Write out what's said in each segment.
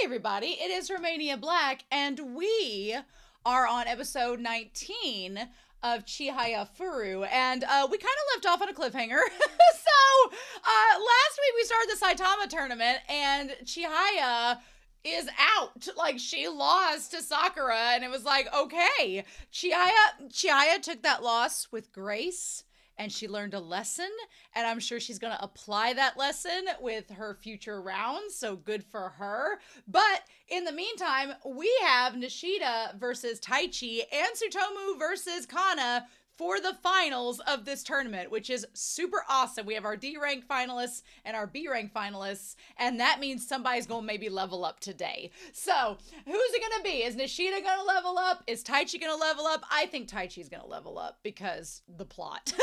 everybody, it is Romania Black, and we are on episode 19 of Chihayafuru, and we kind of left off on a cliffhanger. Last week we started the Saitama tournament, and Chihaya is out. Like, she lost to Sakura, and it was like, okay. Chihaya took that loss with grace, and she learned a lesson, and I'm sure she's going to apply that lesson with her future rounds, so good for her. But in the meantime, we have Nishida versus Taichi and Tsutomu versus Kana for the finals of this tournament, which is super awesome. We have our D-rank finalists and our B-rank finalists, and that means somebody's going to maybe level up today. So, who's it going to be? Is Nishida going to level up? Is Taichi going to level up? I think Taichi's going to level up because the plot.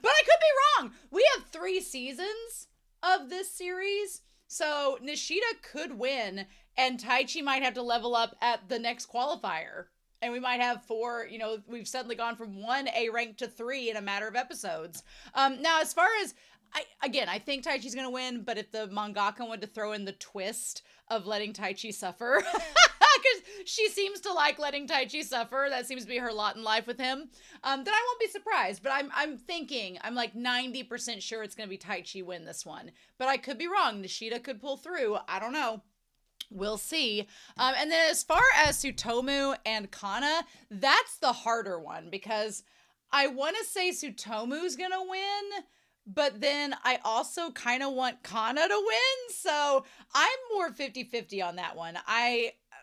But I could be wrong. We have 3 seasons of this series, so Nishida could win, and Taichi might have to level up at the next qualifier. And we might have 4, we've suddenly gone from 1 A rank to 3 in a matter of episodes. Now, as far as, I think Taichi's going to win, but if the mangaka wanted to throw in the twist of letting Taichi suffer, because she seems to like letting Taichi suffer, that seems to be her lot in life with him, then I won't be surprised. But I'm like 90% sure it's going to be Taichi win this one. But I could be wrong. Nishida could pull through. I don't know. We'll see. And then as far as Tsutomu and Kana, that's the harder one because I want to say Tsutomu's going to win, but then I also kind of want Kana to win. So I'm more 50-50 on that one.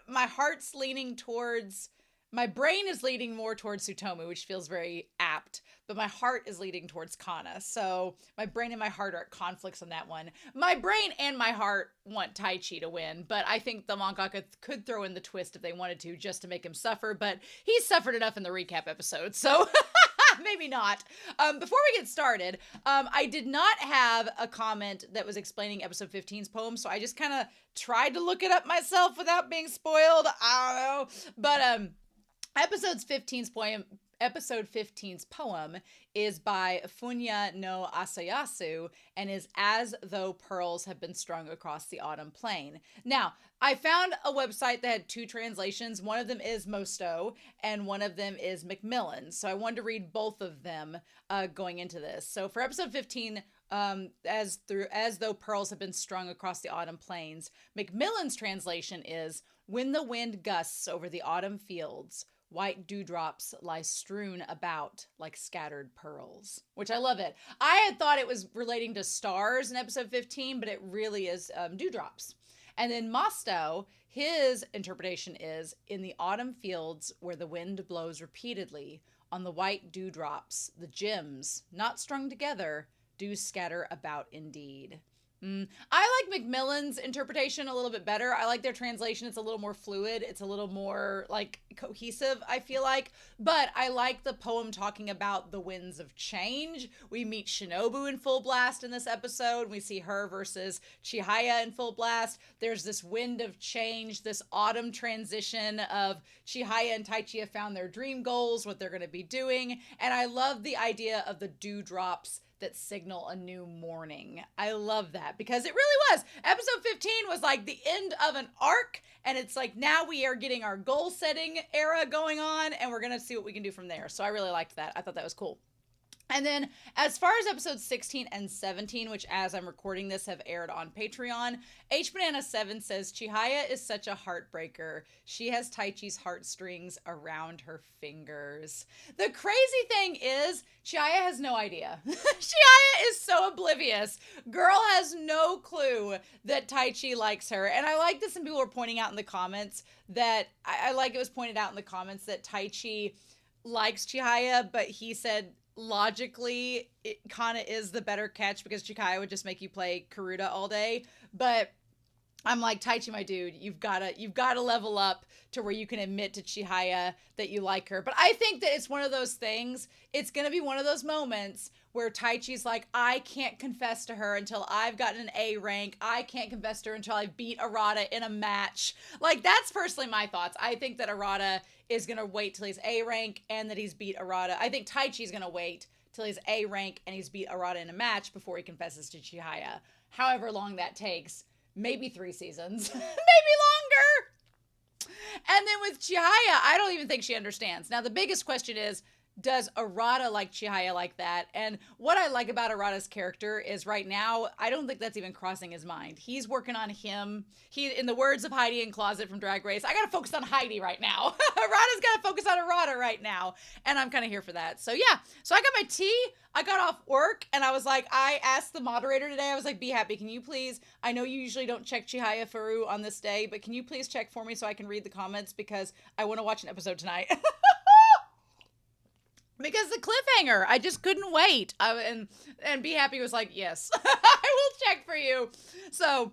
My heart's leaning towards, my brain is leaning more towards Tsutomu, which feels very apt, but my heart is leaning towards Kana. So my brain and my heart are at conflicts on that one. My brain and my heart want Taichi to win, but I think the mangaka could throw in the twist if they wanted to, just to make him suffer, but he suffered enough in the recap episode, so maybe not. Before we get started, I did not have a comment that was explaining episode 15's poem, so I just kind of tried to look it up myself without being spoiled. I don't know, but Episode 15's poem is by Funya no Asayasu and is As Though Pearls Have Been Strung Across the Autumn Plain. Now, I found a website that had 2 translations. One of them is Mosto and one of them is Macmillan's. So I wanted to read both of them going into this. So for episode 15, As Though Pearls Have Been Strung Across the Autumn Plains, Macmillan's translation is, when the wind gusts over the autumn fields, white dewdrops lie strewn about like scattered pearls, which I love it. I had thought it was relating to stars in episode 15, but it really is dewdrops. And then Mosto, his interpretation is, in the autumn fields where the wind blows repeatedly, on the white dewdrops, the gems, not strung together, do scatter about indeed. I like Macmillan's interpretation a little bit better. I like their translation. It's a little more fluid. It's a little more like cohesive, I feel like. But I like the poem talking about the winds of change. We meet Shinobu in full blast in this episode. We see her versus Chihaya in full blast. There's this wind of change, this autumn transition of Chihaya and Taichi have found their dream goals, what they're going to be doing. And I love the idea of the dewdrops that signal a new morning. I love that because it really was. Episode 15 was like the end of an arc, and it's like now we are getting our goal setting era going on, and we're gonna see what we can do from there. So I really liked that. I thought that was cool. And then as far as episodes 16 and 17, which as I'm recording this have aired on Patreon, HBanana7 says, Chihaya is such a heartbreaker. She has Taichi's heartstrings around her fingers. The crazy thing is, Chihaya has no idea. Chihaya is so oblivious. Girl has no clue that Taichi likes her. And I like this, and people were pointing out in the comments that, I like it was pointed out in the comments that Taichi likes Chihaya, but he said, logically, Kana is the better catch because Chihaya would just make you play Karuta all day. But I'm like, Taichi, my dude, you've got to level up to where you can admit to Chihaya that you like her. But I think that it's one of those things. It's going to be one of those moments where Taichi's like, I can't confess to her until I've gotten an A rank. I can't confess to her until I beat Arata in a match. Like, that's personally my thoughts. I think that Arata is going to wait till he's A rank and that he's beat Arata. I think Taichi's going to wait till he's A rank and he's beat Arata in a match before he confesses to Chihaya. However long that takes, maybe 3 seasons, maybe longer. And then with Chihaya, I don't even think she understands. Now, the biggest question is, does Arata like Chihaya like that? And what I like about Arata's character is right now, I don't think that's even crossing his mind. He's working on him. In the words of Heidi in Closet from Drag Race, I got to focus on Heidi right now. Arata's got to focus on Arata right now. And I'm kind of here for that. So yeah, so I got my tea. I got off work and I was like, I asked the moderator today, I was like, be happy. Can you please, I know you usually don't check Chihayafuru on this day, but can you please check for me so I can read the comments because I want to watch an episode tonight. Because the cliffhanger, I just couldn't wait. And Be Happy was like, yes, I will check for you. So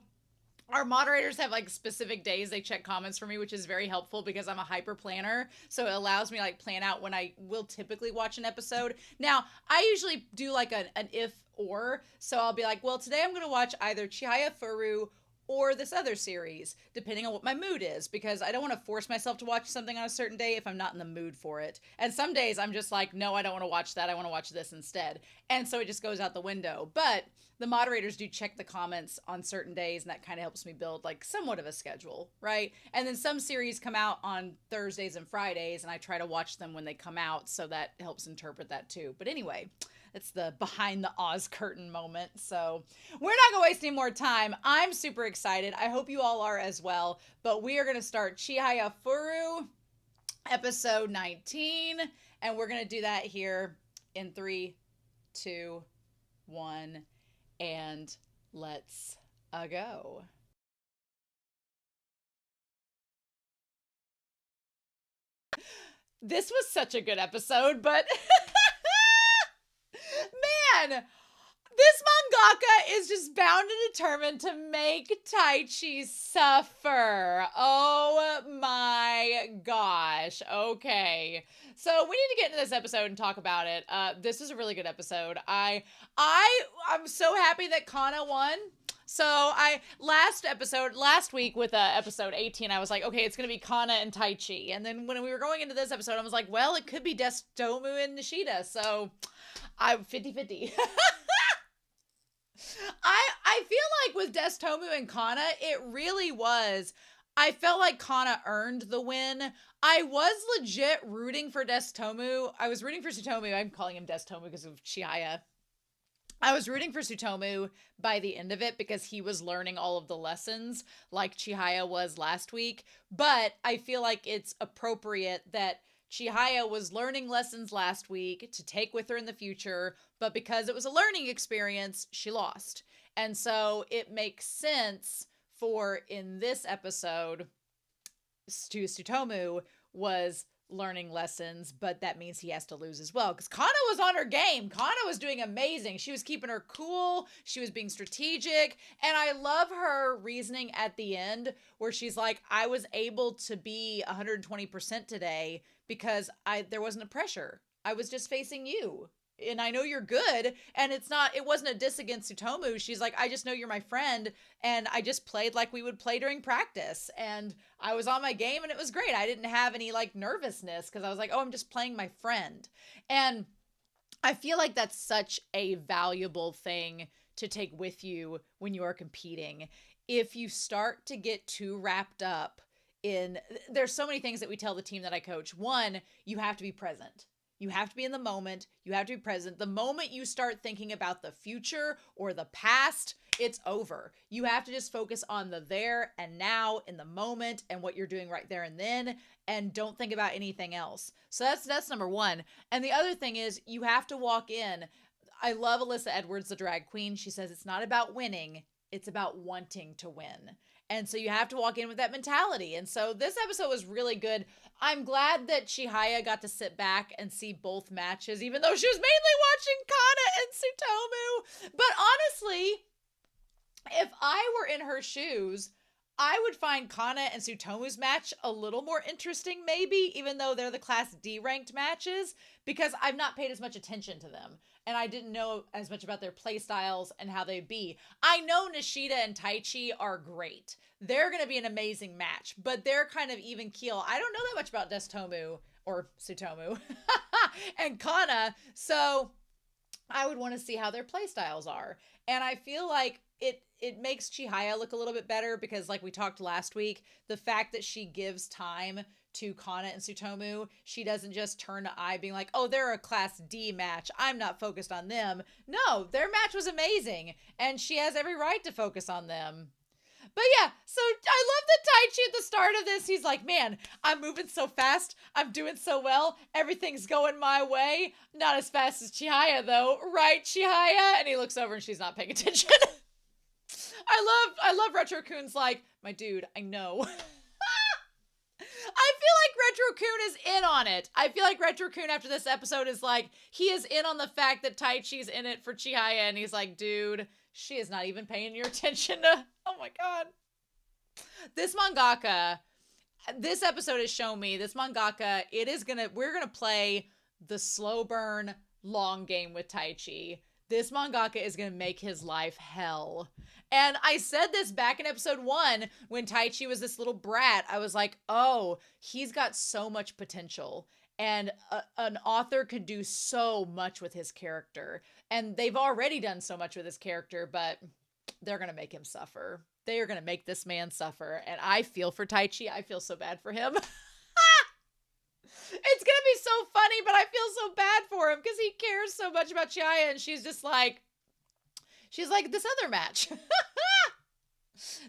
our moderators have like specific days they check comments for me, which is very helpful because I'm a hyper planner. So it allows me to like plan out when I will typically watch an episode. Now, I usually do like an if or. So I'll be like, well, today I'm going to watch either Chihayafuru or this other series, depending on what my mood is, because I don't want to force myself to watch something on a certain day if I'm not in the mood for it. And some days I'm just like, no, I don't want to watch that. I want to watch this instead. And so it just goes out the window. But the moderators do check the comments on certain days, and that kind of helps me build like somewhat of a schedule, right? And then some series come out on Thursdays and Fridays, and I try to watch them when they come out, so that helps interpret that too. But anyway, it's the behind the Oz curtain moment. So we're not going to waste any more time. I'm super excited. I hope you all are as well. But we are going to start Chihayafuru, episode 19. And we're going to do that here in 3, 2, 1. And let's go. This was such a good episode, but... Man, this mangaka is just bound and determined to make Taichi suffer. Oh my gosh. Okay. So we need to get into this episode and talk about it. This is a really good episode. I'm so happy that Kana won. So last week with episode 18, I was like, okay, it's going to be Kana and Taichi. And then when we were going into this episode, I was like, well, it could be Tsutomu and Nishida. So I'm 50-50. I feel like with Tsutomu and Kana, it really was, I felt like Kana earned the win. I was legit rooting for Tsutomu. I was rooting for Tsutomu. I'm calling him Tsutomu because of Chihaya. I was rooting for Tsutomu by the end of it because he was learning all of the lessons like Chihaya was last week. But I feel like it's appropriate that Chihaya was learning lessons last week to take with her in the future, but because it was a learning experience, she lost. And so it makes sense for, in this episode, Tsutomu was learning lessons, but that means he has to lose as well, because Kana was on her game. Kana was doing amazing. She was keeping her cool. She was being strategic. And I love her reasoning at the end where she's like, I was able to be 120% today because there wasn't a pressure. I was just facing you. And I know you're good. And it wasn't a diss against Tsutomu. She's like, I just know you're my friend. And I just played like we would play during practice. And I was on my game and it was great. I didn't have any like nervousness because I was like, oh, I'm just playing my friend. And I feel like that's such a valuable thing to take with you when you are competing. If you start to get too wrapped up there's so many things that we tell the team that I coach. One, you have to be present. You have to be in the moment. You have to be present. The moment you start thinking about the future or the past, it's over. You have to just focus on the there and now in the moment and what you're doing right there and then, and don't think about anything else. So that's number one. And the other thing is you have to walk in. I love Alyssa Edwards, the drag queen. She says it's not about winning. It's about wanting to win. And so you have to walk in with that mentality. And so this episode was really good. I'm glad that Chihaya got to sit back and see both matches, even though she was mainly watching Kana and Sutomu. But honestly, if I were in her shoes, I would find Kana and Sutomu's match a little more interesting, maybe, even though they're the Class D ranked matches, because I've not paid as much attention to them. And I didn't know as much about their play styles and how they'd be. I know Nishida and Taichi are great. They're going to be an amazing match, but they're kind of even keel. I don't know that much about Tsutomu or Tsutomu and Kana, so I would want to see how their play styles are. And I feel like it makes Chihaya look a little bit better because, like we talked last week, the fact that she gives time to Kana and Tsutomu, she doesn't just turn to eye being like, oh, they're a class D match, I'm not focused on them. No, their match was amazing, and she has every right to focus on them. But yeah, so I love that Taichi at the start of this, he's like, man, I'm moving so fast, I'm doing so well, everything's going my way. Not as fast as Chihaya though, right, Chihaya? And he looks over and she's not paying attention. I love Retro-kun's like, my dude, I know. I feel like Retro-kun is in on it. I feel like Retro-kun after this episode is like, he is in on the fact that Taichi's in it for Chihaya, and he's like, dude, she is not even paying your attention to, oh my god. This mangaka, this episode has shown me, this mangaka, we're gonna play the slow burn long game with Taichi. This mangaka is gonna make his life hell. And I said this back in episode 1 when Taichi was this little brat. I was like, oh, he's got so much potential. And an author could do so much with his character. And they've already done so much with his character, but they're going to make him suffer. They are going to make this man suffer. And I feel for Taichi. I feel so bad for him. It's going to be so funny, but I feel so bad for him because he cares so much about Chihaya. And she's like, this other match.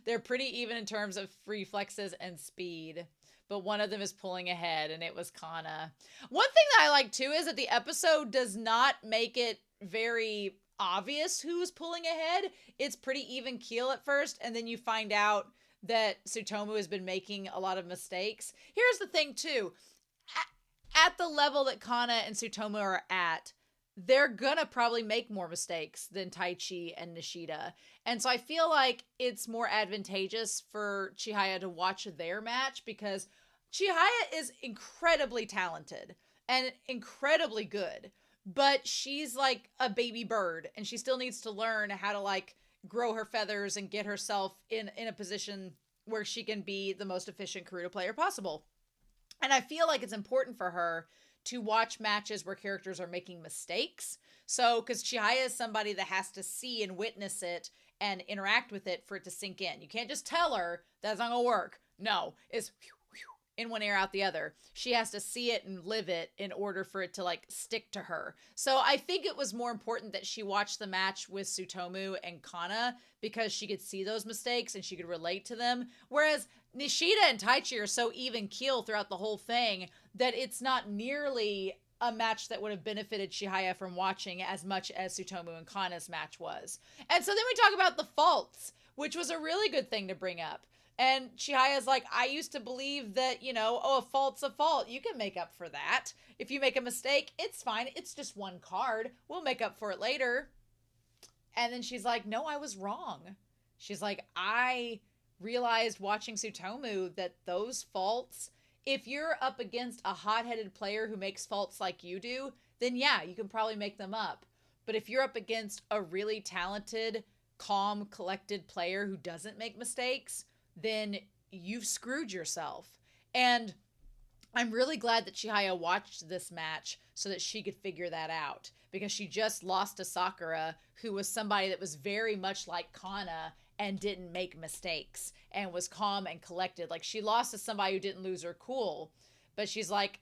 They're pretty even in terms of reflexes and speed. But one of them is pulling ahead, and it was Kana. One thing that I like, too, is that the episode does not make it very obvious who's pulling ahead. It's pretty even keel at first, and then you find out that Tsutomu has been making a lot of mistakes. Here's the thing, too. At the level that Kana and Tsutomu are at, they're gonna probably make more mistakes than Taichi and Nishida. And so I feel like it's more advantageous for Chihaya to watch their match because Chihaya is incredibly talented and incredibly good, but she's like a baby bird and she still needs to learn how to like grow her feathers and get herself in a position where she can be the most efficient Karuta player possible. And I feel like it's important for her to watch matches where characters are making mistakes. So, because Chihaya is somebody that has to see and witness it and interact with it for it to sink in. You can't just tell her that's not gonna work. No, it's in one ear out the other. She has to see it and live it in order for it to like stick to her. So I think it was more important that she watched the match with Tsutomu and Kana because she could see those mistakes and she could relate to them. Whereas Nishida and Taichi are so even keel throughout the whole thing that it's not nearly a match that would have benefited Chihaya from watching as much as Tsutomu and Kana's match was. And so then we talk about the faults, which was a really good thing to bring up. And Chihaya's like, I used to believe that, a fault's a fault. You can make up for that. If you make a mistake, it's fine. It's just one card. We'll make up for it later. And then she's like, no, I was wrong. She's like, I realized watching Tsutomu that those faults, if you're up against a hot-headed player who makes faults like you do, then yeah, you can probably make them up. But if you're up against a really talented, calm, collected player who doesn't make mistakes, then you've screwed yourself. And I'm really glad that Chihaya watched this match so that she could figure that out, because she just lost to Sakura, who was somebody that was very much like Kana and didn't make mistakes and was calm and collected. Like, she lost to somebody who didn't lose her cool, but she's like,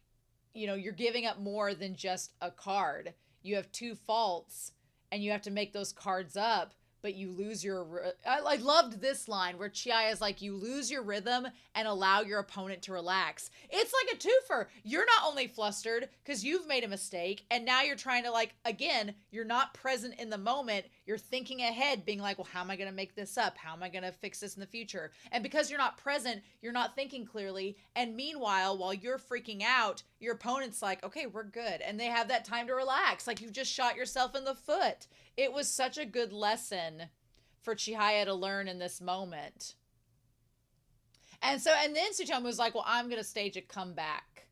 you're giving up more than just a card. You have two faults and you have to make those cards up, but you lose your... I loved this line where Chihaya is like, you lose your rhythm and allow your opponent to relax. It's like a twofer. You're not only flustered because you've made a mistake, and now you're trying to, again, you're not present in the moment. You're thinking ahead, being like, well, how am I going to make this up? How am I going to fix this in the future? And because you're not present, you're not thinking clearly. And meanwhile, while you're freaking out, your opponent's like, okay, we're good. And they have that time to relax. Like, you've just shot yourself in the foot. It was such a good lesson for Chihaya to learn in this moment. And then Tsutomu was like, well, I'm going to stage a comeback.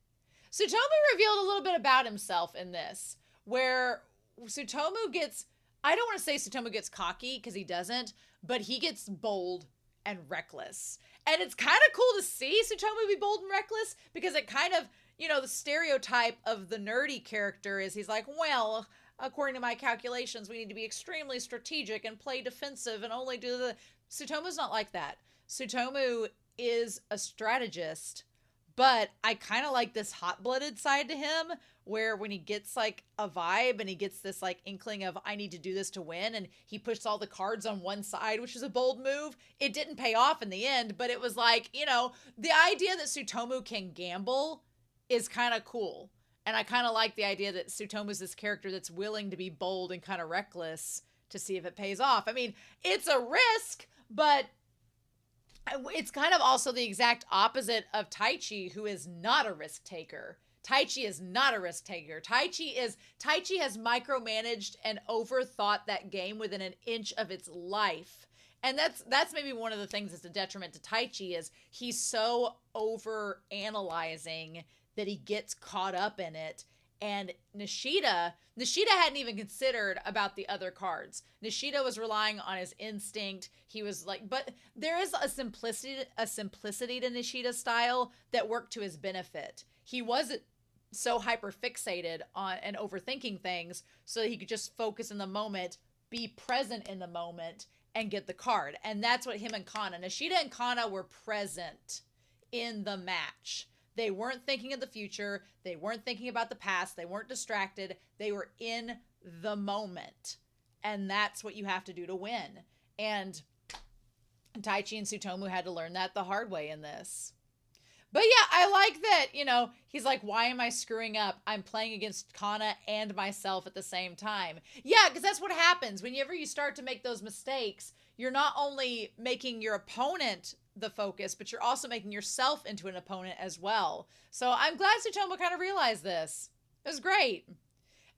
Tsutomu revealed a little bit about himself in this, where Tsutomu gets, I don't want to say Tsutomu gets cocky, because he doesn't, but he gets bold and reckless. And it's kind of cool to see Tsutomu be bold and reckless, because it kind of, the stereotype of the nerdy character is he's like, well, according to my calculations, we need to be extremely strategic and play defensive and only do the... Tsutomu's not like that. Tsutomu is a strategist, but I kind of like this hot-blooded side to him, where when he gets like a vibe and he gets this like inkling of, I need to do this to win, and he puts all the cards on one side, which is a bold move. It didn't pay off in the end, but it was like, you know, the idea that Tsutomu can gamble is kind of cool. And I kind of like the idea that Tsutomu's this character that's willing to be bold and kind of reckless to see if it pays off. I mean, it's a risk, but it's kind of also the exact opposite of Taichi, who is not a risk taker. Taichi is not a risk taker. Taichi has micromanaged and overthought that game within an inch of its life. And that's maybe one of the things that's a detriment to Taichi, is he's so over analyzing that he gets caught up in it. And Nishida hadn't even considered about the other cards. Nishida was relying on his instinct. He was like, but there is a simplicity to Nishida's style that worked to his benefit. He wasn't so hyper fixated on and overthinking things, so that he could just focus in the moment, be present in the moment, and get the card. And that's what him and Nishida and Kana were present in the match. They weren't thinking of the future. They weren't thinking about the past. They weren't distracted. They were in the moment. And that's what you have to do to win. And Taichi and Tsutomu had to learn that the hard way in this. But yeah, I like that, you know, he's like, why am I screwing up? I'm playing against Kana and myself at the same time. Yeah, because that's what happens. Whenever you start to make those mistakes, you're not only making your opponent the focus, but you're also making yourself into an opponent as well. So I'm glad Tsutomu kind of realized this. It was great.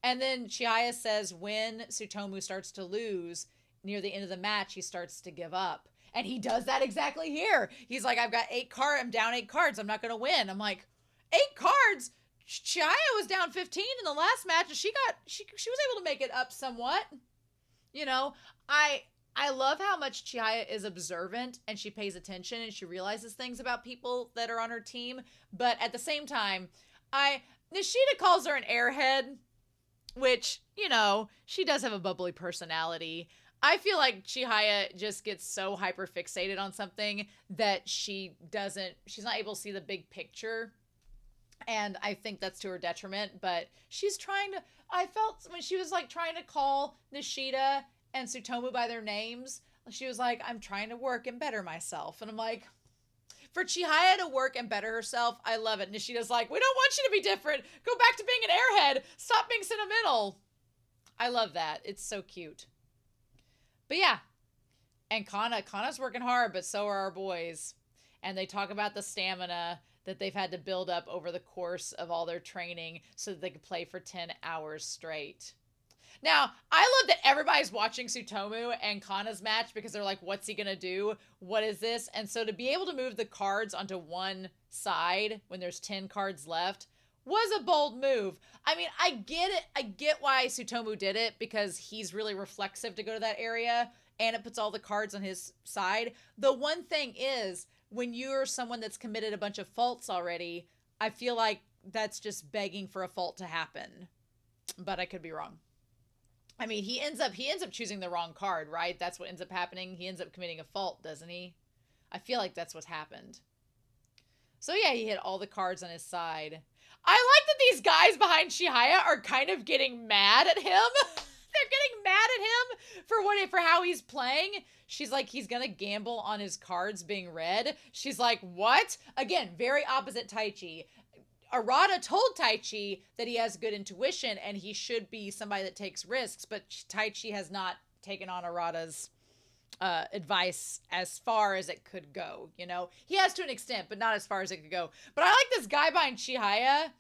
And then Chihaya says when Tsutomu starts to lose near the end of the match, he starts to give up. And he does that exactly here. He's like, I'm down 8 cards. I'm not going to win. I'm like, 8 cards? Chihaya was down 15 in the last match, and she was able to make it up somewhat. You know, I love how much Chihaya is observant and she pays attention and she realizes things about people that are on her team. But at the same time, Nishida calls her an airhead, which, you know, she does have a bubbly personality. I feel like Chihaya just gets so hyper fixated on something that she's not able to see the big picture. And I think that's to her detriment, but I felt when she was like trying to call Nishida and Tsutomu by their names, she was like, I'm trying to work and better myself. And I'm like, for Chihaya to work and better herself, I love it. Nishida's like, we don't want you to be different. Go back to being an airhead. Stop being sentimental. I love that. It's so cute. But yeah. And Kana's working hard, but so are our boys. And they talk about the stamina that they've had to build up over the course of all their training so that they could play for 10 hours straight. Now, I love that everybody's watching Tsutomu and Kana's match because they're like, what's he going to do? What is this? And so to be able to move the cards onto one side when there's 10 cards left was a bold move. I mean, I get it. I get why Tsutomu did it because he's really reflexive to go to that area and it puts all the cards on his side. The one thing is, when you're someone that's committed a bunch of faults already, I feel like that's just begging for a fault to happen. But I could be wrong. I mean, he ends up choosing the wrong card, right? That's what ends up happening. He ends up committing a fault, doesn't he? I feel like that's what's happened. So yeah, he hit all the cards on his side. I like that these guys behind Chihaya are kind of getting mad at him. They're getting mad at him for how he's playing. She's like, he's gonna gamble on his cards being read. She's like, what? Again, very opposite Taichi. Arata told Taichi that he has good intuition and he should be somebody that takes risks, but Taichi has not taken on Arata's advice as far as it could go, you know? He has to an extent, but not as far as it could go. But I like this guy behind Chihaya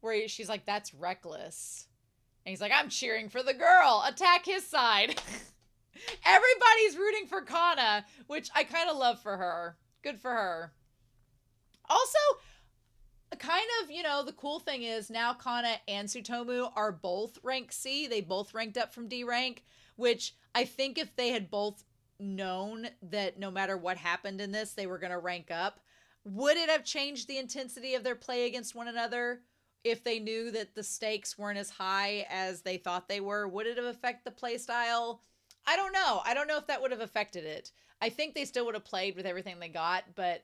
where she's like, that's reckless. And he's like, I'm cheering for the girl. Attack his side. Everybody's rooting for Kana, which I kind of love for her. Good for her. Also, kind of, you know, the cool thing is now Kana and Tsutomu are both rank C. They both ranked up from D rank, which I think if they had both known that no matter what happened in this, they were going to rank up, would it have changed the intensity of their play against one another? if they knew that the stakes weren't as high as they thought they were? Would it have affected the play style? I don't know. I don't know if that would have affected it. I think they still would have played with everything they got, but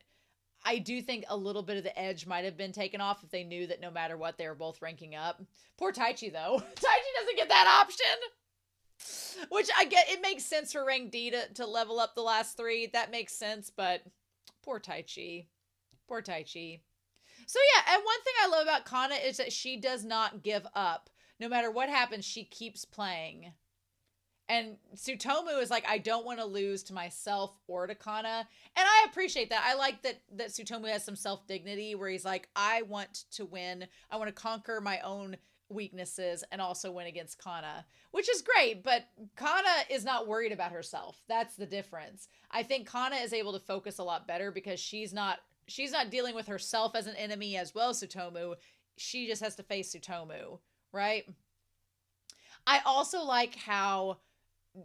I do think a little bit of the edge might have been taken off if they knew that no matter what, they were both ranking up. Poor Taichi, though. Taichi doesn't get that option. Which I get, it makes sense for rank D to level up the last 3. That makes sense, but poor Taichi. Poor Taichi. So yeah, and one thing I love about Kana is that she does not give up. No matter what happens, she keeps playing. And Tsutomu is like, I don't want to lose to myself or to Kana. And I appreciate that. I like that Tsutomu has some self-dignity where he's like, I want to win. I want to conquer my own weaknesses and also win against Kana, which is great. But Kana is not worried about herself. That's the difference. I think Kana is able to focus a lot better because she's not dealing with herself as an enemy as well as Tsutomu. She just has to face Tsutomu, right? I also like how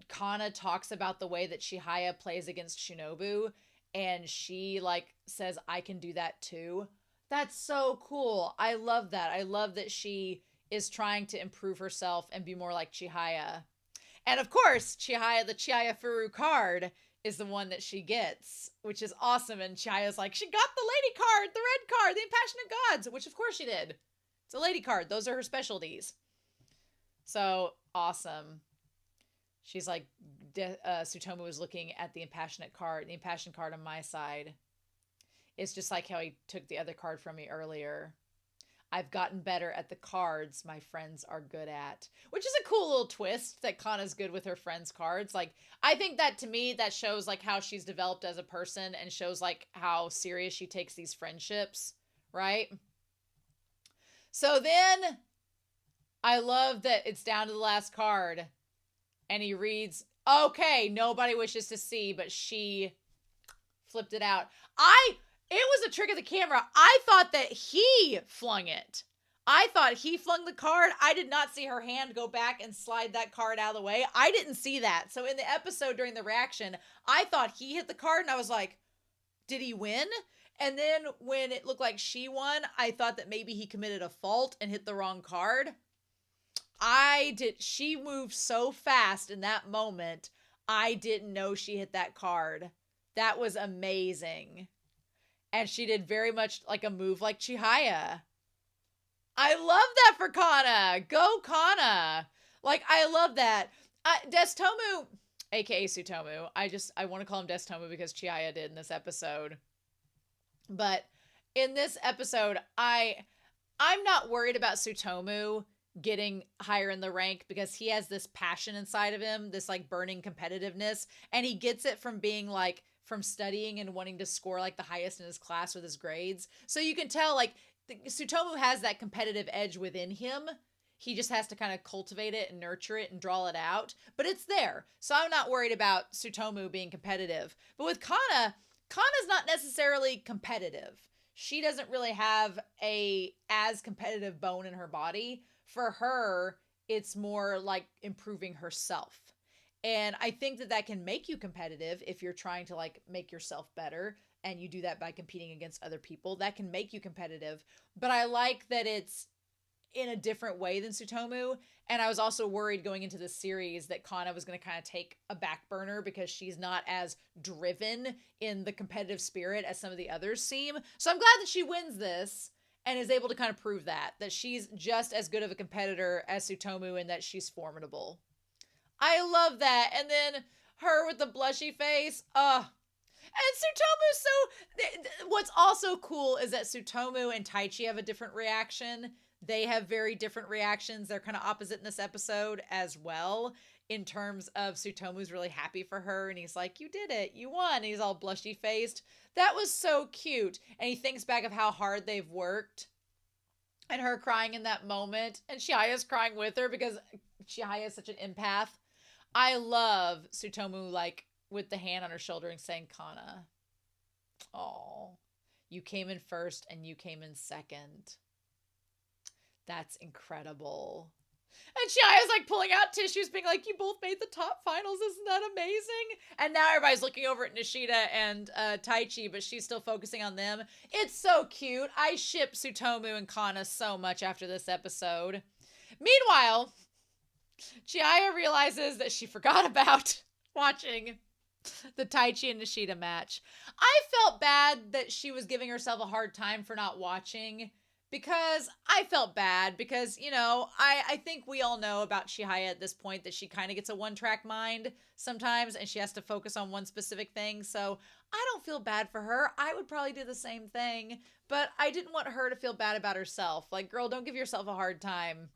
Kana talks about the way that Chihaya plays against Shinobu, and she like says, I can do that too. That's so cool. I love that. I love that she is trying to improve herself and be more like Chihaya. And of course, Chihaya, the Chihayafuru card, is the one that she gets, which is awesome. And Chihaya's like, she got the lady card, the red card, the Impassionate Gods, which of course she did. It's a lady card. Those are her specialties. So awesome. She's like, Tsutomu was looking at the Impassionate card, the Impassioned card on my side. It's just like how he took the other card from me earlier. I've gotten better at the cards my friends are good at. Which is a cool little twist that Kana's good with her friends' cards. Like, I think that to me, that shows like how she's developed as a person and shows like how serious she takes these friendships, right? So then, I love that it's down to the last card. And he reads, okay, nobody wishes to see, but she flipped it out. It was a trick of the camera. I thought that he flung it. I thought he flung the card. I did not see her hand go back and slide that card out of the way. I didn't see that. So in the episode during the reaction, I thought he hit the card and I was like, did he win? And then when it looked like she won, I thought that maybe he committed a fault and hit the wrong card. She moved so fast in that moment. I didn't know she hit that card. That was amazing. And she did very much like a move like Chihaya. I love that for Kana. Go Kana. Like, I love that. Destomu, aka Tsutomu. I want to call him Destomu because Chihaya did in this episode. But in this episode, I'm not worried about Tsutomu getting higher in the rank because he has this passion inside of him, this like burning competitiveness, and he gets it from being like from studying and wanting to score like the highest in his class with his grades. So you can tell like Tsutomu has that competitive edge within him. He just has to kind of cultivate it and nurture it and draw it out, but it's there. So I'm not worried about Tsutomu being competitive. But with Kana's not necessarily competitive. She doesn't really have a as competitive bone in her body. For her, it's more like improving herself. And I think that can make you competitive if you're trying to like make yourself better and you do that by competing against other people. That can make you competitive. But I like that it's in a different way than Tsutomu. And I was also worried going into the series that Kana was going to kind of take a back burner because she's not as driven in the competitive spirit as some of the others seem. So I'm glad that she wins this and is able to kind of prove that she's just as good of a competitor as Tsutomu and that she's formidable. I love that. And then her with the blushy face. And Tsutomu, so what's also cool is that Tsutomu and Taichi have a different reaction. They have very different reactions. They're kind of opposite in this episode as well, in terms of Tsutomu's really happy for her and he's like, you did it, you won. And he's all blushy faced. That was so cute. And he thinks back of how hard they've worked and her crying in that moment. And Chihaya's crying with her because Chihaya is such an empath. I love Tsutomu like with the hand on her shoulder and saying, Kana, oh, you came in first and you came in second. That's incredible. And Chihaya's like pulling out tissues, being like, you both made the top finals. Isn't that amazing? And now everybody's looking over at Nishida and Taichi, but she's still focusing on them. It's so cute. I ship Tsutomu and Kana so much after this episode. Meanwhile, Chihaya realizes that she forgot about watching the Taichi and Nishida match. I felt bad that she was giving herself a hard time for not watching, because I felt bad because, you know, I think we all know about Chihaya at this point that she kind of gets a one-track mind sometimes and she has to focus on one specific thing. So I don't feel bad for her. I would probably do the same thing, but I didn't want her to feel bad about herself. Like, girl, don't give yourself a hard time.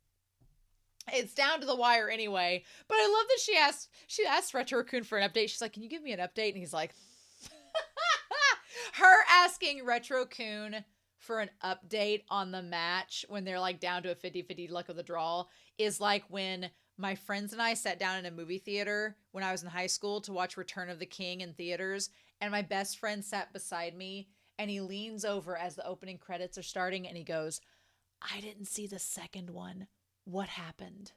It's down to the wire anyway. But I love that she asked Retro Raccoon for an update. She's like, can you give me an update? And he's like, her asking Retro Raccoon for an update on the match when they're like down to a 50-50 luck of the draw is like when my friends and I sat down in a movie theater when I was in high school to watch Return of the King in theaters, and my best friend sat beside me and he leans over as the opening credits are starting and he goes, I didn't see the second one. What happened?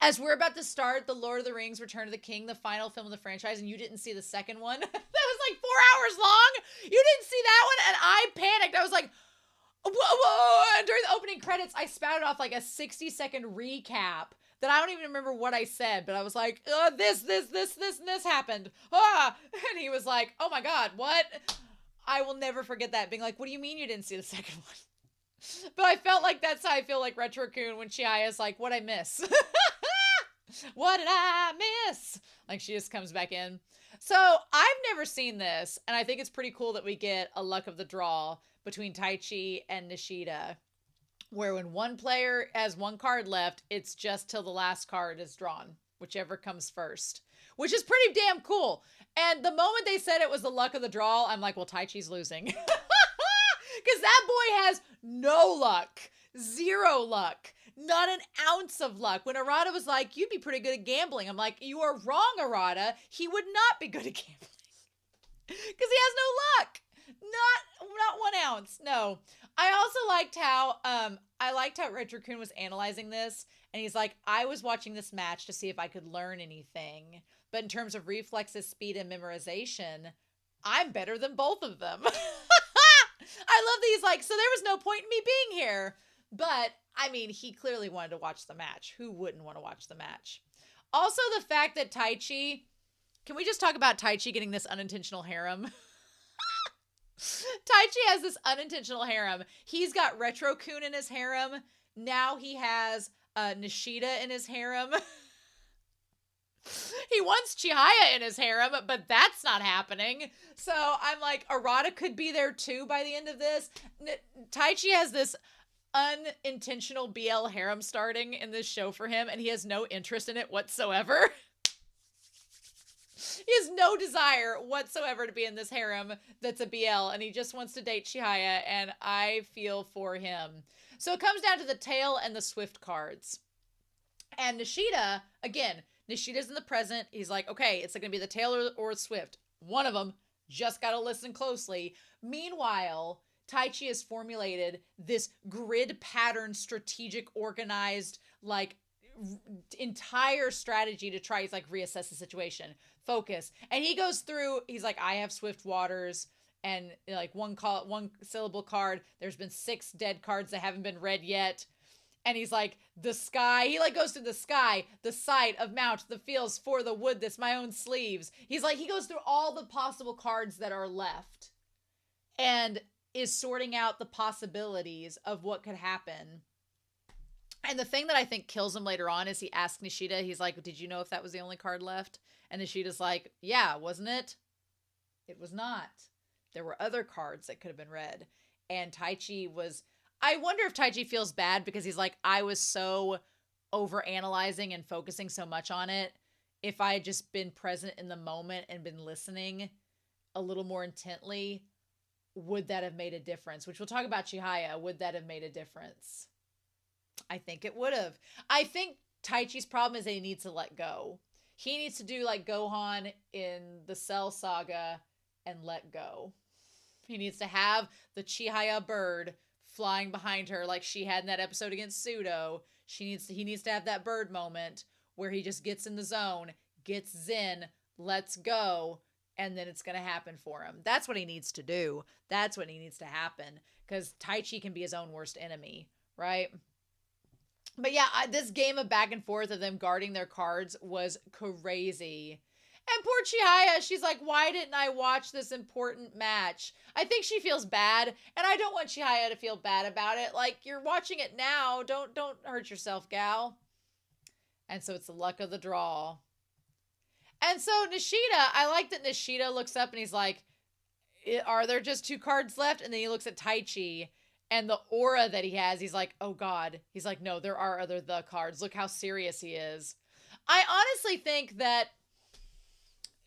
As we're about to start The Lord of the Rings, Return of the King, the final film of the franchise, and you didn't see the second one? That was like 4 hours long. You didn't see that one? And I panicked. I was like, whoa, whoa. And during the opening credits, I spouted off like a 60-second recap that I don't even remember what I said, but I was like, this, and this happened. Ah! And he was like, oh my God, what? I will never forget that, being like, what do you mean you didn't see the second one? But I felt like that's how I feel like Retro Raccoon when Chihaya's like, what'd I miss? What did I miss? Like, she just comes back in. So I've never seen this, and I think it's pretty cool that we get a luck of the draw between Taichi and Nishida, where when one player has one card left, it's just till the last card is drawn, whichever comes first, which is pretty damn cool. And the moment they said it was the luck of the draw, I'm like, well, Taichi's losing. Because that boy has no luck. Zero luck. Not an ounce of luck. When Arata was like, you'd be pretty good at gambling, I'm like, you are wrong, Arata. He would not be good at gambling. Because he has no luck. Not 1 ounce. No. I also liked how Retro Raccoon was analyzing this, and he's like, I was watching this match to see if I could learn anything. But in terms of reflexes, speed, and memorization, I'm better than both of them. I love these, like, so there was no point in me being here. But, I mean, he clearly wanted to watch the match. Who wouldn't want to watch the match? Also, the fact that Taichi... Can we just talk about Taichi getting this unintentional harem? Taichi has this unintentional harem. He's got Retro Raccoon in his harem. Now he has Nishida in his harem. He wants Chihaya in his harem, but that's not happening. So I'm like, Arata could be there too by the end of this. Taichi has this unintentional BL harem starting in this show for him, and he has no interest in it whatsoever. He has no desire whatsoever to be in this harem that's a BL, and he just wants to date Chihaya, and I feel for him. So it comes down to the tail and the swift cards. And Nishida, again, Nishida's in the present. He's like, okay, it's going to be the tail or swift. One of them. Just got to listen closely. Meanwhile, Taichi has formulated this grid pattern, strategic, organized, like, entire strategy to try, he's like, reassess the situation. Focus. And he goes through, he's like, I have swift waters, and like one syllable card. There's been 6 dead cards that haven't been read yet. And he's like, the sky, he like goes through the sky, the sight of mount, the fields for the wood, this my own sleeves. He's like, he goes through all the possible cards that are left and is sorting out the possibilities of what could happen. And the thing that I think kills him later on is he asks Nishida, he's like, did you know if that was the only card left? And Nishida's like, yeah, wasn't it? It was not. There were other cards that could have been read. And Taichi was, I wonder if Taichi feels bad because he's like, I was so over-analyzing and focusing so much on it. If I had just been present in the moment and been listening a little more intently, would that have made a difference? Which we'll talk about Chihaya. Would that have made a difference? I think it would have. I think Taichi's problem is that he needs to let go. He needs to do like Gohan in the Cell Saga and let go. He needs to have the Chihaya bird flying behind her like she had in that episode against Sutou. He needs to have that bird moment where he just gets in the zone, gets zen, lets go, and then it's going to happen for him. That's what he needs to do. That's what he needs to happen, because Taichi can be his own worst enemy, right? But yeah, this game of back and forth of them guarding their cards was crazy. And poor Chihaya, she's like, why didn't I watch this important match? I think she feels bad, and I don't want Chihaya to feel bad about it. Like, you're watching it now. Don't hurt yourself, gal. And so it's the luck of the draw. And so Nishida, I like that Nishida looks up and he's like, are there just 2 cards left? And then he looks at Taichi and the aura that he has. He's like, oh God. He's like, no, there are other the cards. Look how serious he is. I honestly think that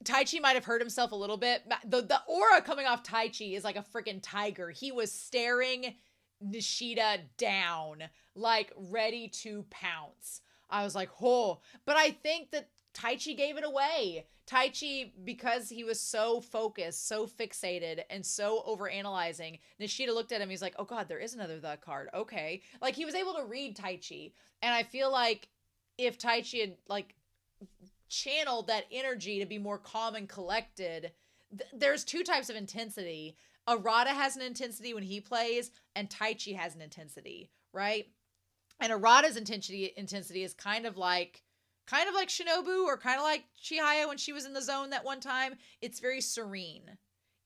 Taichi might have hurt himself a little bit. The aura coming off Taichi is like a freaking tiger. He was staring Nishida down, like ready to pounce. I was like, oh. But I think that Taichi gave it away. Taichi, because he was so focused, so fixated, and so overanalyzing, Nishida looked at him. He's like, oh God, there is another the card. Okay. Like, he was able to read Taichi. And I feel like if Taichi had, like, channeled that energy to be more calm and collected, there's 2 types of intensity. Arata has an intensity when he plays, and Taichi has an intensity, right? And Arata's intensity is kind of like Shinobu, or kind of like Chihaya when she was in the zone that one time. It's very serene.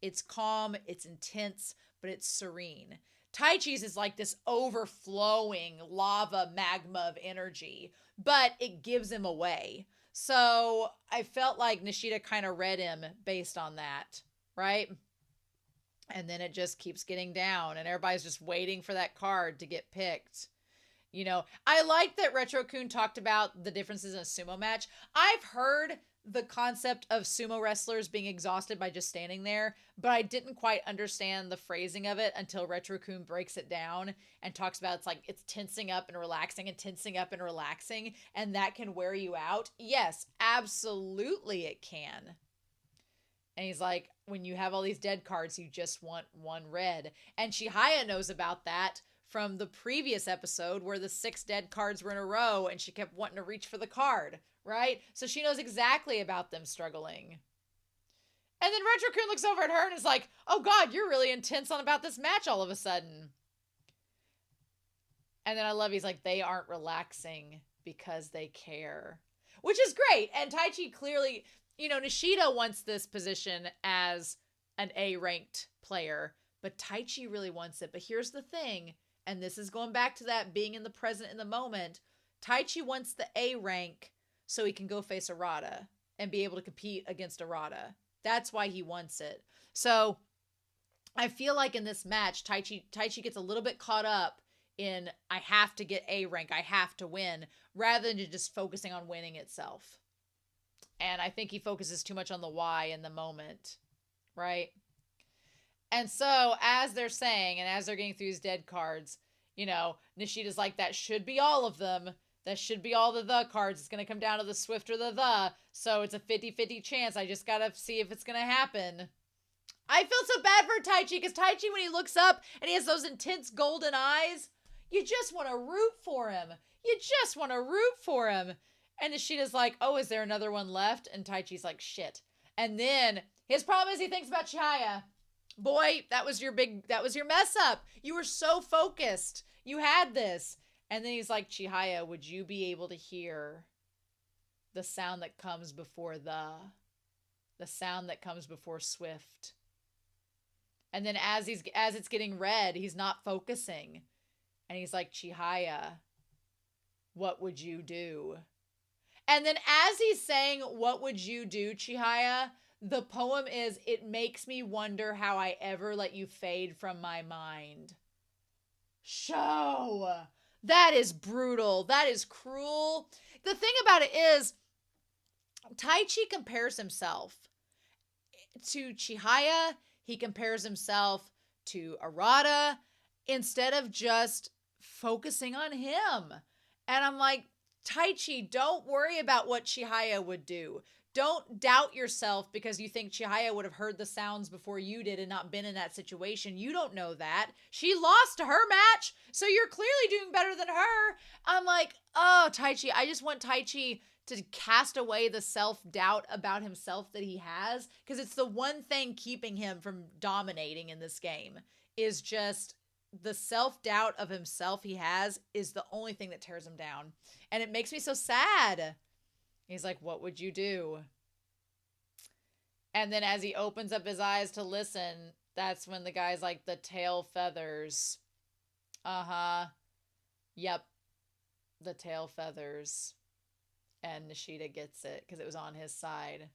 It's calm, it's intense, but it's serene. Taichi's is like this overflowing lava magma of energy, but it gives him away. So I felt like Nishida kind of read him based on that, right? And then it just keeps getting down, and everybody's just waiting for that card to get picked. You know, I like that Retro-kun talked about the differences in a sumo match. I've heard the concept of sumo wrestlers being exhausted by just standing there, but I didn't quite understand the phrasing of it until Retro-kun breaks it down and talks about it's tensing up and relaxing and tensing up and relaxing, and that can wear you out. Yes, absolutely it can. And he's like, when you have all these dead cards, you just want one red. And Chihaya knows about that from the previous episode where the 6 dead cards were in a row and she kept wanting to reach for the card, right? So she knows exactly about them struggling. And then Retro-kun looks over at her and is like, oh God, you're really intense on about this match all of a sudden. And then I love, he's like, they aren't relaxing because they care. Which is great. And Taichi clearly, you know, Nishida wants this position as an A-ranked player, but Taichi really wants it. But here's the thing, and this is going back to that being in the present in the moment. Taichi wants the A rank so he can go face Arata and be able to compete against Arata. That's why he wants it. So I feel like in this match, Taichi gets a little bit caught up in, I have to get A rank, I have to win, rather than just focusing on winning itself. And I think he focuses too much on the why in the moment, right? And so as they're saying, and as they're getting through these dead cards, you know, Nishida's like, that should be all of them. That should be all the cards. It's going to come down to the swift or the. So it's a 50-50 chance. I just got to see if it's going to happen. I feel so bad for Taichi, because Taichi, when he looks up and he has those intense golden eyes, you just want to root for him. You just want to root for him. And Nishida's like, oh, is there another one left? And Taichi's like, shit. And then his problem is he thinks about Chihaya. Boy, that was your mess up. You were so focused. You had this. And then he's like, Chihaya, would you be able to hear the sound that comes before the sound that comes before swift? And then as it's getting red, he's not focusing. And he's like, Chihaya, what would you do? And then as he's saying, what would you do, Chihaya? The poem is, it makes me wonder how I ever let you fade from my mind. Show! That is brutal. That is cruel. The thing about it is, Taichi compares himself to Chihaya. He compares himself to Arata instead of just focusing on him. And I'm like, Taichi, don't worry about what Chihaya would do. Don't doubt yourself because you think Chihaya would have heard the sounds before you did and not been in that situation. You don't know that. She lost to her match, so you're clearly doing better than her. I'm like, oh, Taichi, I just want Taichi to cast away the self-doubt about himself that he has, because it's the one thing keeping him from dominating in this game, is just the self-doubt of himself he has is the only thing that tears him down. And it makes me so sad. He's like, what would you do? And then as he opens up his eyes to listen, that's when the guy's like, the tail feathers. Uh-huh. Yep. The tail feathers. And Nishida gets it because it was on his side.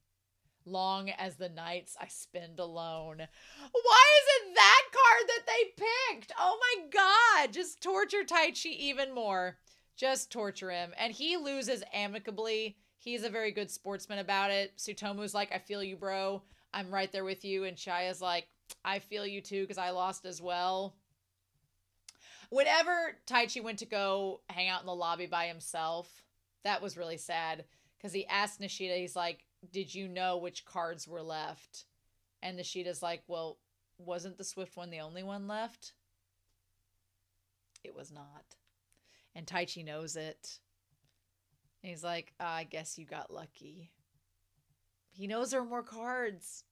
Long as the nights I spend alone. Why is it that card that they picked? Oh my god. Just torture Taichi even more. Just torture him. And he loses amicably. He's a very good sportsman about it. Tsutomu's like, I feel you, bro. I'm right there with you. And Chihaya's like, I feel you too because I lost as well. Whenever Taichi went to go hang out in the lobby by himself, that was really sad because he asked Nishida, he's like, did you know which cards were left? And Nishida's like, well, wasn't the Swift one the only one left? It was not. And Taichi knows it. And he's like, I guess you got lucky. He knows there are more cards.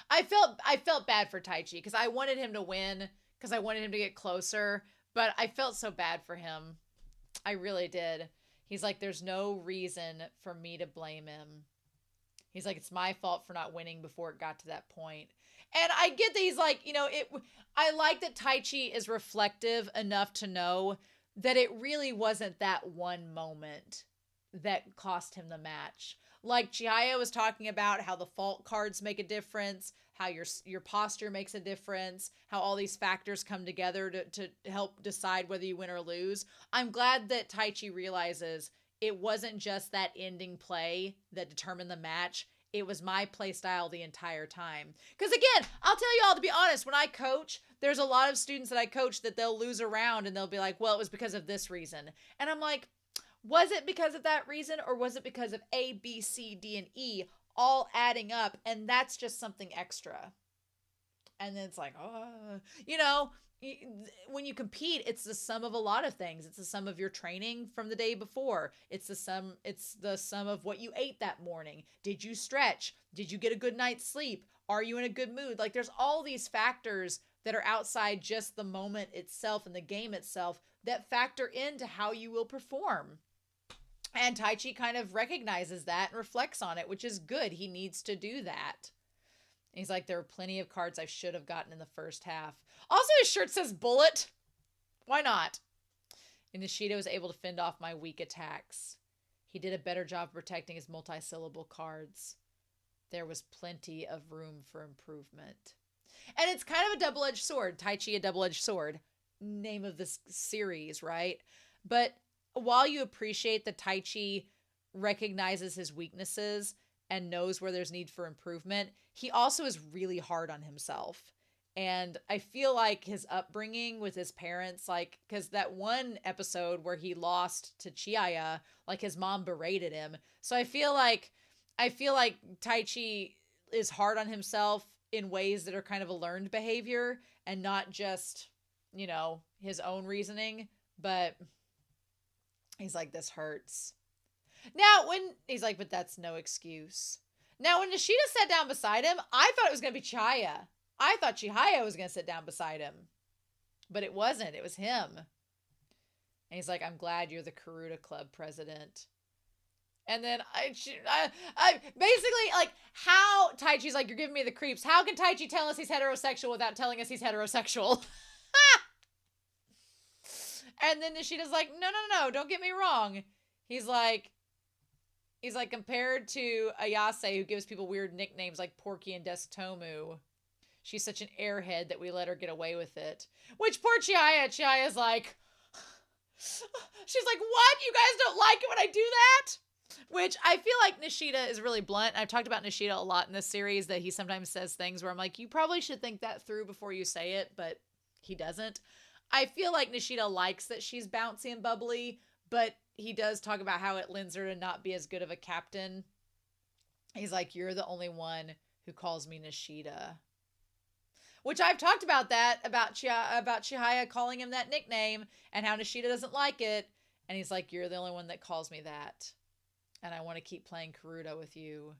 I felt bad for Taichi because I wanted him to win because I wanted him to get closer, but I felt so bad for him. I really did. He's like, there's no reason for me to blame him. He's like, it's my fault for not winning before it got to that point. And I get that he's like, you know, I like that Taichi is reflective enough to know that it really wasn't that one moment that cost him the match. Like Chihaya was talking about how the fault cards make a difference, how your posture makes a difference, how all these factors come together to help decide whether you win or lose. I'm glad that Taichi realizes it wasn't just that ending play that determined the match. It was my play style the entire time. Because again, I'll tell you all, to be honest, when I coach, there's a lot of students that I coach that they'll lose a round and they'll be like, well, it was because of this reason. And I'm like, was it because of that reason or was it because of A, B, C, D, and E all adding up? And that's just something extra. And then it's like, oh, you know, when you compete, it's the sum of a lot of things. It's the sum of your training from the day before. It's the sum of what you ate that morning. Did you stretch? Did you get a good night's sleep? Are you in a good mood? Like there's all these factors that are outside just the moment itself and the game itself that factor into how you will perform. And Taichi kind of recognizes that and reflects on it, which is good. He needs to do that. He's like, there are plenty of cards I should have gotten in the first half. Also, his shirt says bullet. Why not? And Nishida was able to fend off my weak attacks. He did a better job protecting his multi-syllable cards. There was plenty of room for improvement. And it's kind of a double-edged sword. Taichi, a double-edged sword. Name of this series, right? But while you appreciate that Taichi recognizes his weaknesses and knows where there's need for improvement, he also is really hard on himself. And I feel like his upbringing with his parents, like, because that one episode where he lost to Chihaya, like his mom berated him. So I feel like Taichi is hard on himself in ways that are kind of a learned behavior and not just, you know, his own reasoning. But he's like, this hurts. Now, he's like, but that's no excuse. Now, when Nishida sat down beside him, I thought it was going to be Chihaya. I thought Chihaya was going to sit down beside him. But it wasn't. It was him. And he's like, I'm glad you're the Karuta Club president. And then I basically, like, how Taichi's like, you're giving me the creeps. How can Taichi tell us he's heterosexual without telling us he's heterosexual? And then Nishida's like, no, don't get me wrong. He's like, compared to Ayase, who gives people weird nicknames like Porky and Tsutomu, she's such an airhead that we let her get away with it. Which poor Chihaya's like, she's like, what? You guys don't like it when I do that? Which I feel like Nishida is really blunt. I've talked about Nishida a lot in this series, that he sometimes says things where I'm like, you probably should think that through before you say it, but he doesn't. I feel like Nishida likes that she's bouncy and bubbly, but he does talk about how it lends her to not be as good of a captain. He's like, you're the only one who calls me Nishida. Which I've talked about that, about Chihaya calling him that nickname and how Nishida doesn't like it. And he's like, you're the only one that calls me that. And I want to keep playing Karuta with you.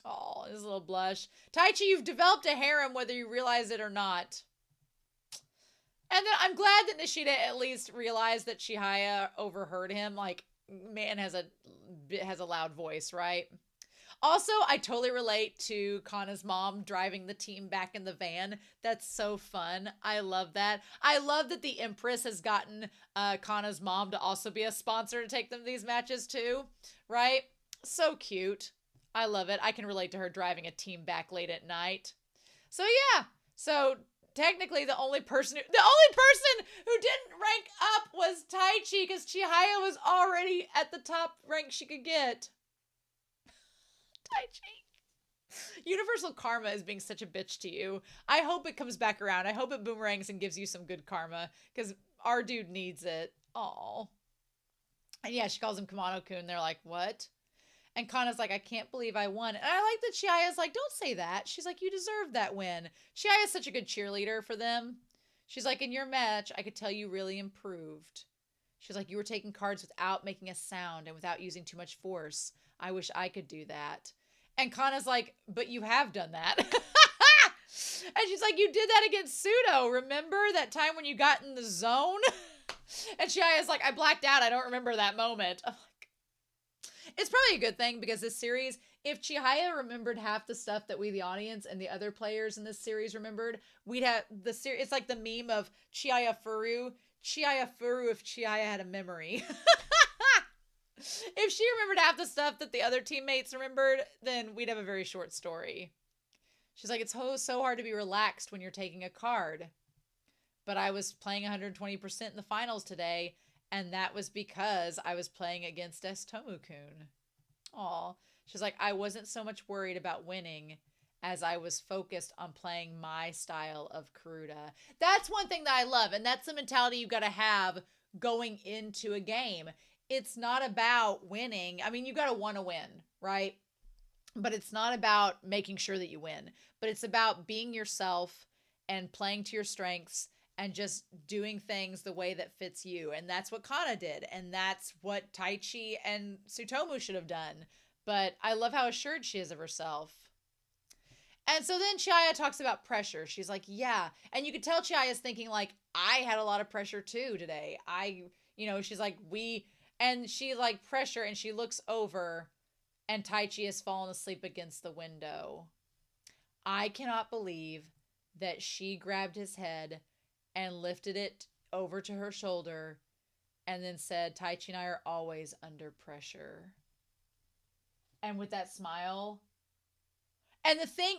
Oh, his little blush. Taichi, you've developed a harem whether you realize it or not. And then I'm glad that Nishida at least realized that Chihaya overheard him. Like, man has a loud voice, right? Also, I totally relate to Kana's mom driving the team back in the van. That's so fun. I love that. I love that the Empress has gotten Kana's mom to also be a sponsor to take them to these matches too, right? So cute. I love it. I can relate to her driving a team back late at night. So yeah. So technically the only person who didn't rank up was Taichi because Chihaya was already at the top rank she could get. Taichi. Universal karma is being such a bitch to you. I hope it comes back around. I hope it boomerangs and gives you some good karma because our dude needs it. Aw. And yeah, she calls him Kamado-kun. They're like, what? And Kana's like, I can't believe I won. And I like that Chihaya's like, don't say that. She's like, you deserved that win. Chihaya's such a good cheerleader for them. She's like, in your match, I could tell you really improved. She's like, you were taking cards without making a sound and without using too much force. I wish I could do that. And Kana's like, but you have done that. And she's like, you did that against Sutou. Remember that time when you got in the zone? And Chihaya's like, I blacked out. I don't remember that moment. I'm like, it's probably a good thing because this series, if Chihaya remembered half the stuff that we, the audience, and the other players in this series remembered, we'd have the series. It's like the meme of Chihayafuru if Chihaya had a memory. If she remembered half the stuff that the other teammates remembered, then we'd have a very short story. She's like, it's so hard to be relaxed when you're taking a card. But I was playing 120% in the finals today, and that was because I was playing against Tsutomu-kun. Aw. She's like, I wasn't so much worried about winning as I was focused on playing my style of Karuta. That's one thing that I love, and that's the mentality you've got to have going into a game. It's not about winning. I mean, you got to want to win, right? But it's not about making sure that you win. But it's about being yourself and playing to your strengths and just doing things the way that fits you. And that's what Kana did. And that's what Taichi and Tsutomu should have done. But I love how assured she is of herself. And so then Chihaya talks about pressure. She's like, yeah. And you could tell Chihaya's thinking like, I had a lot of pressure too today. She's like, and she like pressure and she looks over and Taichi has fallen asleep against the window. I cannot believe that she grabbed his head and lifted it over to her shoulder and then said, Taichi and I are always under pressure. And with that smile. And the thing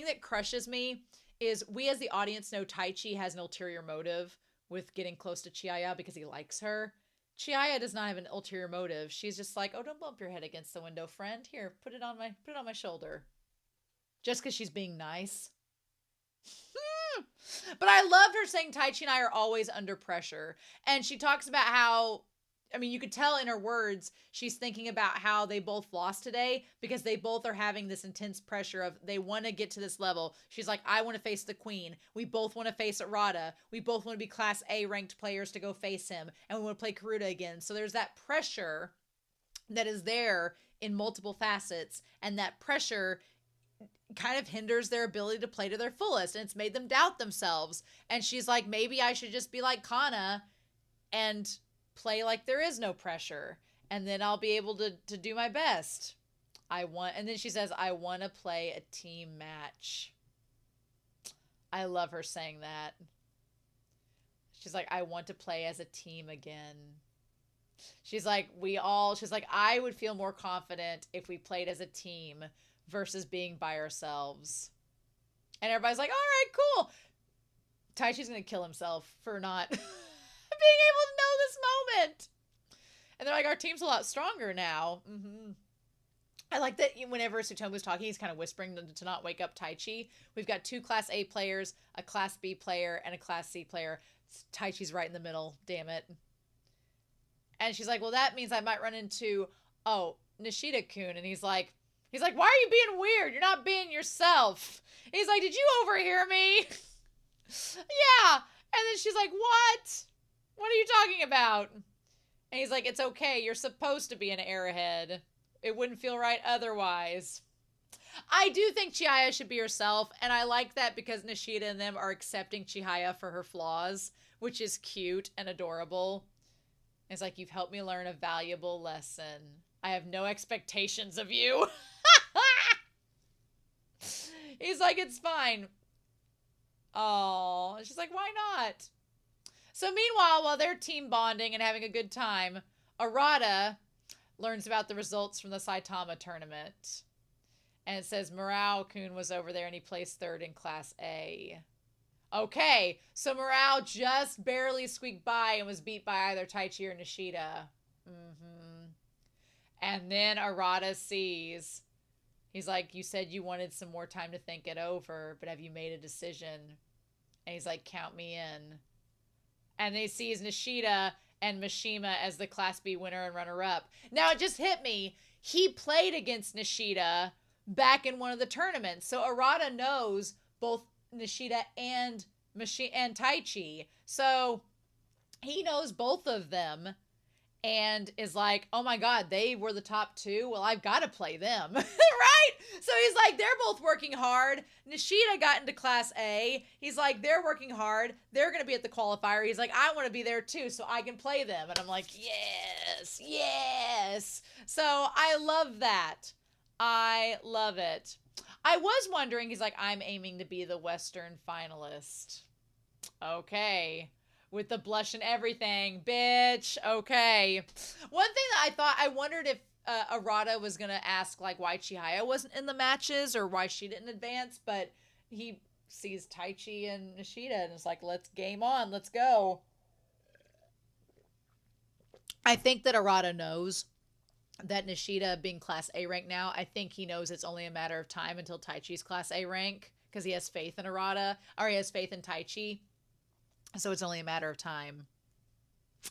that crushes me is we as the audience know Taichi has an ulterior motive with getting close to Chihaya because he likes her. Chihaya does not have an ulterior motive. She's just like, oh, don't bump your head against the window, friend. Here, put it on my shoulder. Just because she's being nice. But I loved her saying Taichi and I are always under pressure. And she talks about how, I mean, you could tell in her words, she's thinking about how they both lost today because they both are having this intense pressure of they want to get to this level. She's like, I want to face the queen. We both want to face Arata. We both want to be class A ranked players to go face him. And we want to play Karuta again. So there's that pressure that is there in multiple facets. And that pressure kind of hinders their ability to play to their fullest. And it's made them doubt themselves. And she's like, maybe I should just be like Kana and play like there is no pressure, and then I'll be able to do my best. And then she says, I want to play a team match. I love her saying that. She's like, I want to play as a team again. She's like, I would feel more confident if we played as a team versus being by ourselves. And everybody's like, all right, cool. Taichi's going to kill himself for not being able to know this moment. And they're like, our team's a lot stronger now. Mm-hmm. I like that whenever Tsutomu's talking, he's kind of whispering to not wake up Taichi. We've got 2 Class A players, a Class B player, and a Class C player. Taichi's right in the middle, damn it. And she's like, well, that means I might run into, Nishida-kun. And he's like, He's like, why are you being weird? You're not being yourself. He's like, did you overhear me? Yeah. And then she's like, what? What are you talking about? And he's like, it's okay. You're supposed to be an airhead. It wouldn't feel right otherwise. I do think Chihaya should be herself, and I like that because Nishida and them are accepting Chihaya for her flaws, which is cute and adorable. It's like, you've helped me learn a valuable lesson. I have no expectations of you. He's like, it's fine. Oh, she's like, why not? So meanwhile, while they're team bonding and having a good time, Arata learns about the results from the Saitama tournament. And it says Morale-kun was over there and he placed third in Class A. Okay, so Morale just barely squeaked by and was beat by either Taichi or Nishida. And then Arata sees. He's like, you said you wanted some more time to think it over, but have you made a decision? And he's like, count me in. And they sees Nishida and Mishima as the Class B winner and runner-up. Now, it just hit me. He played against Nishida back in one of the tournaments. So Arata knows both Nishida and Taichi. So he knows both of them and is like, oh my God, they were the top two? Well, I've got to play them, right? So he's like, they're both working hard. Nishida got into Class A. He's like, they're working hard. They're going to be at the qualifier. He's like, I want to be there too, so I can play them. And I'm like, yes, yes. So I love that. I love it. I was wondering, he's like, I'm aiming to be the Western finalist. Okay. With the blush and everything, bitch. Okay. One thing that I wondered if Arata was going to ask, like, why Chihaya wasn't in the matches or why she didn't advance, but he sees Taichi and Nishida and is like, let's game on. Let's go. I think that Arata knows that Nishida being Class A rank now, I think he knows it's only a matter of time until Taichi's Class A rank because he has faith in Arata, or he has faith in Taichi. So it's only a matter of time.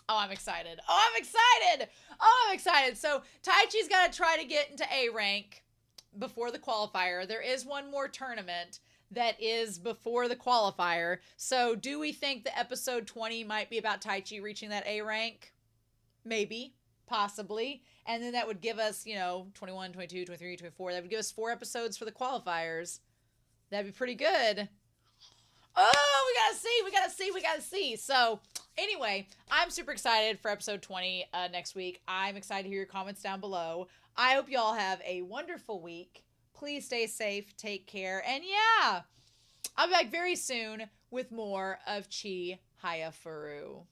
Oh, I'm excited. Oh, I'm excited. Oh, I'm excited. So Taichi's got to try to get into A rank before the qualifier. There is one more tournament that is before the qualifier. So do we think that episode 20 might be about Taichi reaching that A rank? Maybe. Possibly. And then that would give us, 21, 22, 23, 24. That would give us 4 episodes for the qualifiers. That'd be pretty good. Oh, we gotta see. So anyway, I'm super excited for episode 20 next week. I'm excited to hear your comments down below. I hope you all have a wonderful week. Please stay safe, take care, and yeah, I'll be back very soon with more of Chihayafuru.